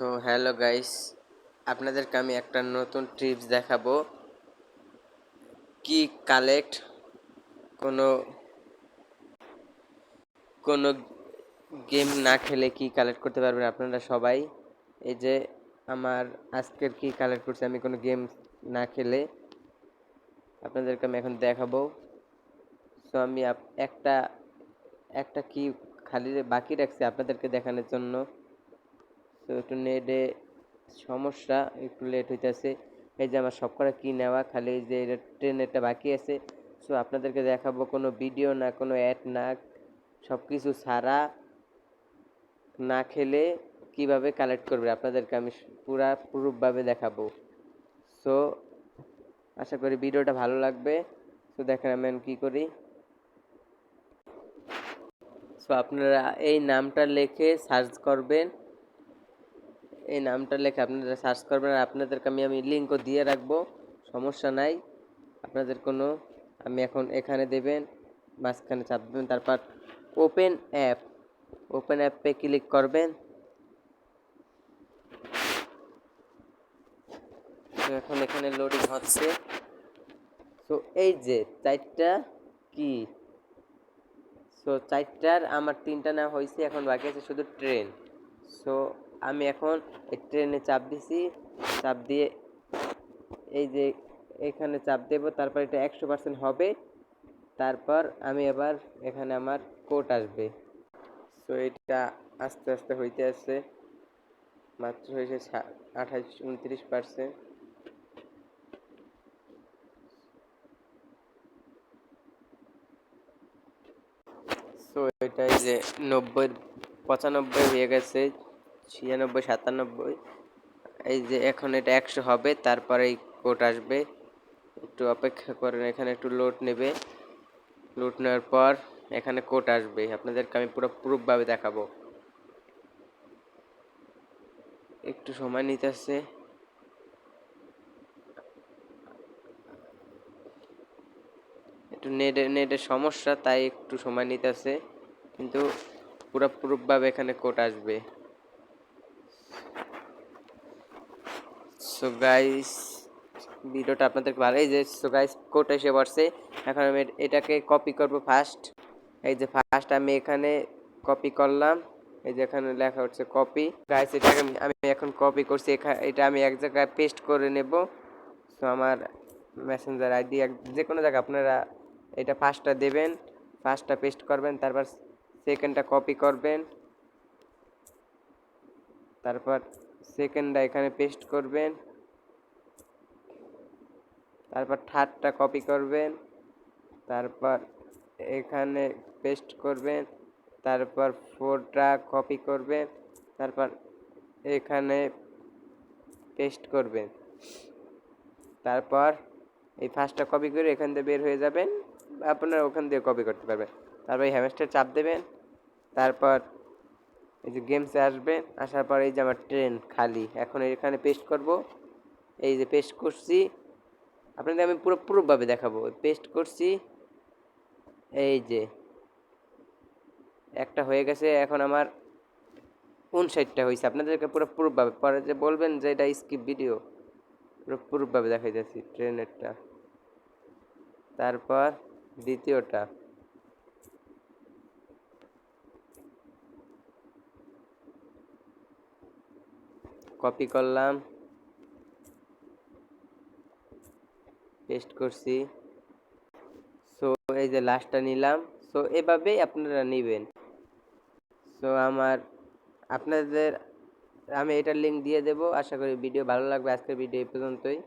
So hello guys, আপনাদেরকে আমি একটা নতুন টিপস দেখাবো। কি কালেক্ট কোনো কোনো গেম না খেলে কি কালেক্ট করতে পারবেন আপনারা সবাই। এই যে আমার আজকের কি কালেক্ট করছে, আমি কোনো গেম না খেলে আপনাদেরকে আমি এখন দেখাবো। সো আমি একটা একটা কি খালি বাকি রাখছি আপনাদেরকে দেখানোর জন্য। তো একটু নেটে সমস্যা, একটু লেট হইতেছে। এই যে আমার সবকটা কি নেওয়া, খালি এই যে ট্রেনেরটা বাকি আছে। সো আপনাদেরকে দেখাবো কোনো ভিডিও না, কোনো অ্যাড না, সব কিছু ছাড়া না খেলে কিভাবে কালেক্ট করবে আপনাদেরকে আমি পুরা প্রুফভাবে দেখাবো। সো আশা করি ভিডিওটা ভালো লাগবে। তো দেখেন আমি কি করি। সো আপনারা এই নামটা লিখে সার্চ করবেন, এই নামটা লিখে আপনারা সার্চ করবেন। আর আপনাদেরকে আমি লিঙ্কও দিয়ে রাখবো, সমস্যা নাই। আপনাদের কোনো আমি এখন এখানে দেবেন, মাঝখানে চাপ দেবেন, তারপর ওপেন অ্যাপ, ওপেন অ্যাপে ক্লিক করবেন। তো এখন এখানে লোডিং হচ্ছে। তো এই যে চারটা কি, সো চারটার আমার তিনটা না হয়েছে, এখন বাকি আছে শুধু ট্রেন। সো আমি এখন এই ট্রেনে চাপ দিছি, চাপ দিয়ে এই যে এখানে চাপ দেব, তারপর এটা 100% হবে। তারপর আমি এবার এখানে আমার কোড আসবে। সো এটা আস্তে আস্তে হইতে আছে, মাত্র হয়েছে 28-29%। সো এটাই যে 90-95 হয়ে গেছে, 96-97। এই যে এখন এটা 100 হবে, তারপরে এই কোড আসবে। একটু অপেক্ষা করেন, এখানে একটু লোড নেবে। লোড নেওয়ার পর এখানে কোড আসবে, আপনাদেরকে আমি পুরো প্রুফভাবে দেখাবো। একটু সময় নিতেছে, একটু নেটের সমস্যা, তাই একটু সময় নিতেছে, কিন্তু পুরো প্রুফভাবে এখানে কোড আসবে। সো গাইস, ভিডিওটা আপনাদেরকে ভালো, এই যে সো গাইস কোড এসে পড়ছে। এখন আমি এটাকে কপি করব ফার্স্ট। এই যে ফার্স্ট আমি এখানে কপি করলাম, এই যে এখানে লেখা হচ্ছে কপি। গাইস এটাকে আমি এখন কপি করছি, এটা আমি এক জায়গায় পেস্ট করে নেব। সো আমার মেসেঞ্জার আইডি যে কোনো জায়গায় আপনারা এটা ফার্স্টটা দেবেন, ফার্স্টটা পেস্ট করবেন, তারপর সেকেন্ডটা কপি করবেন, তারপর সেকেন্ডটা এখানে পেস্ট করবেন, তারপর থার্ডটা কপি করবেন, তারপর এখানে পেস্ট করবেন, তারপর ফোরটা কপি করবেন, তারপর এখানে পেস্ট করবেন, তারপর এই ফার্স্টটা কপি করে এখান থেকে বের হয়ে যাবেন, আপনারা ওখান দিয়ে কপি করতে পারবেন। তারপর এই হ্যামস্টার চাপ দেবেন, তারপর এই যে গেমসে আসবেন, আসার পর এই যে আমার ট্রেন খালি, এখন এখানে পেস্ট করব। এই যে পেস্ট করছি, আপনাদের আমি পুরো প্রুফভাবে দেখাবো। পেস্ট করছি, এই যে একটা হয়ে গেছে, এখন আমার 59টা হয়েছে। আপনাদেরকে পুরো প্রুফভাবে, পরে যে বলবেন যে এটা স্কিপ ভিডিও, পুরো প্রুফভাবে দেখাই যাচ্ছি ট্রেনেরটা। তারপর দ্বিতীয়টা, কপি করলাম, পেস্ট করছি। সো এই যে লাস্টটা নিলাম। সো এভাবেই আপনারা নেবেন। সো আপনাদের আমি এটার লিঙ্ক দিয়ে দেবো। আশা করি ভিডিও ভালো লাগবে। আজকের ভিডিও এই পর্যন্তই।